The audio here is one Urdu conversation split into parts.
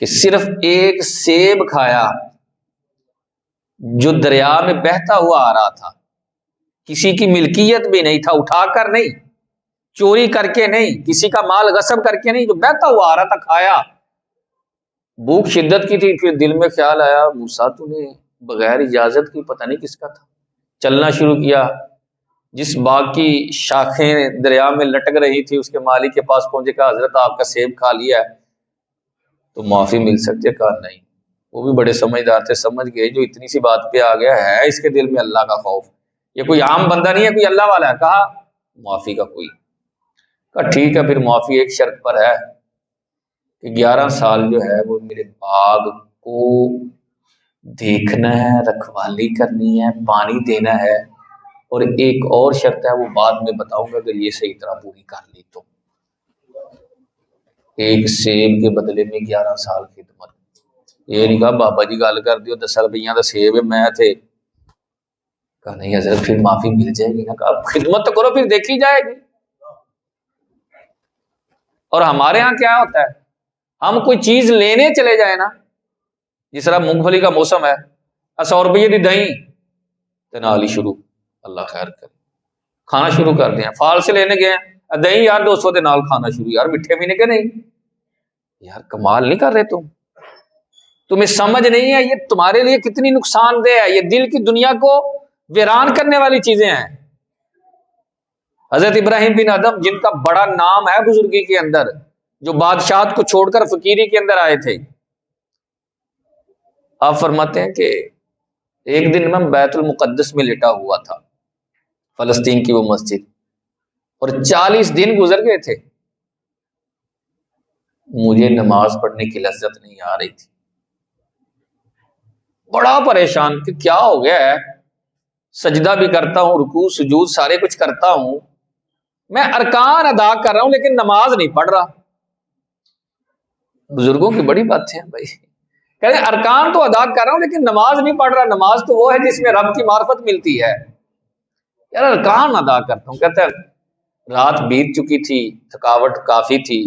کہ صرف ایک سیب کھایا جو دریا میں بہتا ہوا آ رہا تھا، کسی کی ملکیت بھی نہیں تھا، اٹھا کر نہیں، چوری کر کے نہیں، کسی کا مال غصب کر کے نہیں، جو بہتا ہوا آ رہا تھا کھایا۔ بھوک شدت کی تھی، پھر دل میں خیال آیا موسیٰ تو نے بغیر اجازت کی پتہ نہیں کس کا تھا، چلنا شروع کیا۔ جس باغ کی شاخیں دریا میں لٹک رہی تھی اس کے مالک کے پاس پہنچے، کہا حضرت آپ کا سیب کھا لیا ہے تو معافی مل سکتی ہے؟ کہا نہیں۔ وہ بھی بڑے سمجھدار تھے، سمجھ گئے جو اتنی سی بات پہ آ گیا ہے اس کے دل میں اللہ کا خوف، یہ کوئی عام بندہ نہیں ہے، کوئی اللہ والا ہے۔ کہا معافی کا کوئی، کہا ٹھیک ہے، پھر معافی ایک شرط پر ہے کہ 11 سال جو ہے وہ میرے باغ کو دیکھنا ہے، رکھوالی کرنی ہے، پانی دینا ہے، اور ایک اور شرط ہے وہ بعد میں بتاؤں گا، اگر یہ صحیح طرح پوری کر لی تو ایک سیب کے بدلے میں 11 سال خدمت۔ یہ نہیں کہا بابا جی گل کر دیو 10 روپیہ کا سیب میں تھے، کہا نہیں حضرت پھر معافی مل جائے گی نا، کہا خدمت تو کرو پھر دیکھی جائے گی۔ اور ہمارے ہاں کیا ہوتا ہے، ہم کوئی چیز لینے چلے جائیں نا، جس طرح مونگ پھلی کا موسم ہے، 100 روپئے دی دہی تنالی شروع، اللہ خیر کرے، کھانا شروع کر دیا۔ فال سے لینے گئے ہیں دہی یار 200 دے نال کھانا شروع، یار میٹھے بھی نہیں کہ نہیں، یار کمال نہیں کر رہے تمہیں سمجھ نہیں ہے یہ تمہارے لیے کتنی نقصان دہ ہے، یہ دل کی دنیا کو ویران کرنے والی چیزیں ہیں۔ حضرت ابراہیم بن ادم جن کا بڑا نام ہے بزرگی کے اندر، جو بادشاہت کو چھوڑ کر فقیری کے اندر آئے تھے، آپ فرماتے ہیں کہ ایک دن میں بیت المقدس میں لٹا ہوا تھا، فلسطین کی وہ مسجد، اور 40 دن گزر گئے تھے، مجھے نماز پڑھنے کی لذت نہیں آ رہی تھی، بڑا پریشان کہ کیا ہو گیا ہے، سجدہ بھی کرتا ہوں، رکوع سجود سارے کچھ کرتا ہوں، میں ارکان ادا کر رہا ہوں لیکن نماز نہیں پڑھ رہا۔ بزرگوں کی بڑی بات ہے بھائی، کہتے ہیں ارکان تو ادا کر رہا ہوں لیکن نماز نہیں پڑھ رہا۔ نماز تو وہ ہے جس میں رب کی معرفت ملتی ہے، یار ارکان ادا کرتا ہوں۔ کہتا ہے رات بیت چکی تھی، تھکاوٹ کافی تھی،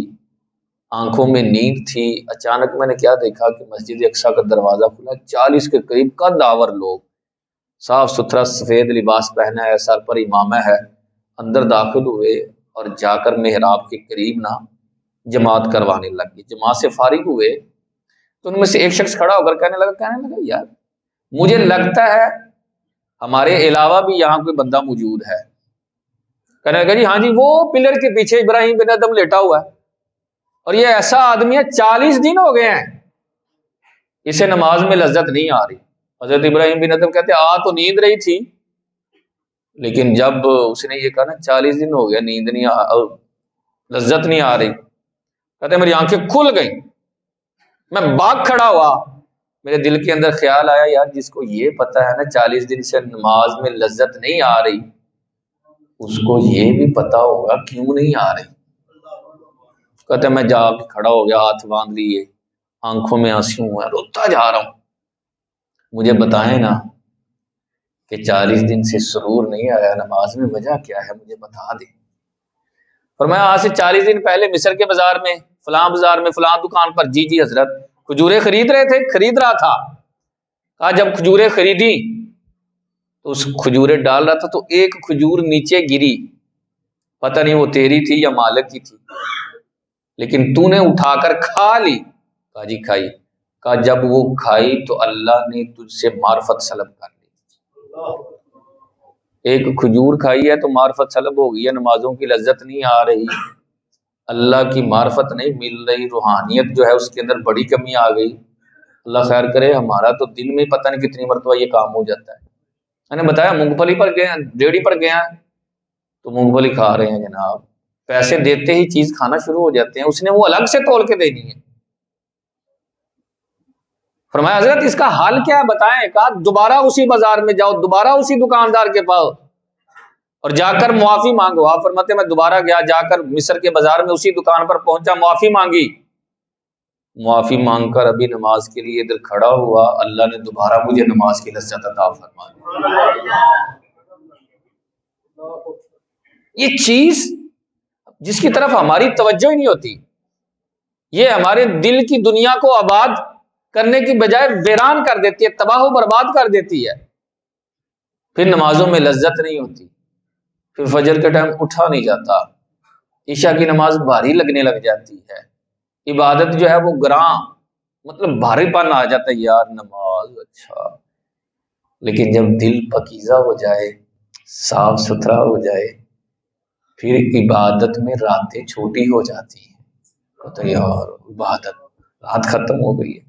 آنکھوں میں نیند تھی، اچانک میں نے کیا دیکھا کہ مسجد اقصیٰ کا دروازہ کھلا، 40 کے قریب قد آور لوگ، صاف ستھرا سفید لباس پہنا ہے، سر پر امامہ ہے، اندر داخل ہوئے اور جا کر محراب کے قریب نا جماعت کروانے لگے۔ جماعت سے فارغ ہوئے تو ان میں سے ایک شخص کھڑا ہو کر کہنے لگا یار مجھے لگتا ہے ہمارے علاوہ بھی یہاں کوئی بندہ موجود ہے۔ کہنے لگا جی ہاں جی، وہ پلر کے پیچھے ابراہیم بن ادم لیٹا ہوا ہے، اور یہ ایسا آدمی ہے 40 دن ہو گئے ہیں اسے نماز میں لذت نہیں آ رہی۔ حضرت ابراہیم بن ادم کہتے آ تو نیند رہی تھی، لیکن جب اس نے یہ کہا نا 40 دن ہو گیا نیند نہیں لذت نہیں آ رہی، کہتے میری آنکھیں کھل گئیں، میں باغ کھڑا ہوا، میرے دل کے اندر خیال آیا یار جس کو یہ پتا ہے نا 40 دن سے نماز میں لذت نہیں آ رہی، اس کو یہ بھی پتا ہوگا کیوں نہیں آ رہی۔ کہتے میں جا کے کھڑا ہو گیا، ہاتھ باندھ لیے، آنکھوں میں آنسو ہیں، روتا جا رہا ہوں، مجھے بتائیں نا کہ 40 دن سے سرور نہیں آیا نماز میں، وجہ کیا ہے مجھے بتا دیں۔ فرمایا آج سے 40 دن پہلے مصر کے بازار میں فلاں بازار میں فلاں دکان پر، جی جی حضرت کھجوریں خرید رہے تھے، خرید رہا تھا۔ کہا جب کھجوریں خریدی تو اس کھجوریں ڈال رہا تھا تو ایک کھجور نیچے گری، پتہ نہیں وہ تیری تھی یا مالک کی تھی، لیکن تو نے اٹھا کر کھا لی۔ کہا جی کھائی۔ کہا جب وہ کھائی تو اللہ نے تجھ سے معرفت سلب کر لی، ایک کھجور کھائی ہے تو معرفت سلب ہو گئی ہے، نمازوں کی لذت نہیں آ رہی، اللہ کی معرفت نہیں مل رہی، روحانیت جو ہے اس کے اندر بڑی کمی آ گئی۔ اللہ خیر کرے، ہمارا تو دن میں پتہ نہیں کتنی مرتبہ یہ کام ہو جاتا ہے۔ میں نے بتایا مونگ پھلی پر گئے ہیں، ریڑھی پر گئے ہیں تو مونگ پھلی کھا رہے ہیں جناب، پیسے دیتے ہی چیز کھانا شروع ہو جاتے ہیں، اس نے وہ الگ سے تول کے دینی ہے۔ فرمایا حضرت اس کا حل کیا ہے بتائیں؟ کہا دوبارہ اسی بازار میں جاؤ، دوبارہ اسی دکاندار کے پاس اور جا کر معافی مانگو۔ آپ فرماتے میں دوبارہ گیا، جا کر مصر کے بازار میں اسی دکان پر پہنچا، معافی مانگی، معافی مانگ کر ابھی نماز کے لیے ادھر کھڑا ہوا، اللہ نے دوبارہ مجھے نماز کی لذت عطا فرما دی۔ یہ چیز جس کی طرف ہماری توجہ ہی نہیں ہوتی، یہ ہمارے دل کی دنیا کو آباد کرنے کی بجائے ویران کر دیتی ہے، تباہ و برباد کر دیتی ہے۔ پھر نمازوں میں لذت نہیں ہوتی، پھر فجر کے ٹائم اٹھا نہیں جاتا، عشاء کی نماز بھاری لگنے لگ جاتی ہے، عبادت جو ہے وہ گراں، مطلب بھاری پن آ جاتا ہے، یار نماز اچھا۔ لیکن جب دل پاکیزہ ہو جائے، صاف ستھرا ہو جائے، پھر عبادت میں راتیں چھوٹی ہو جاتی ہیں، تو یار عبادت رات ختم ہو گئی ہے،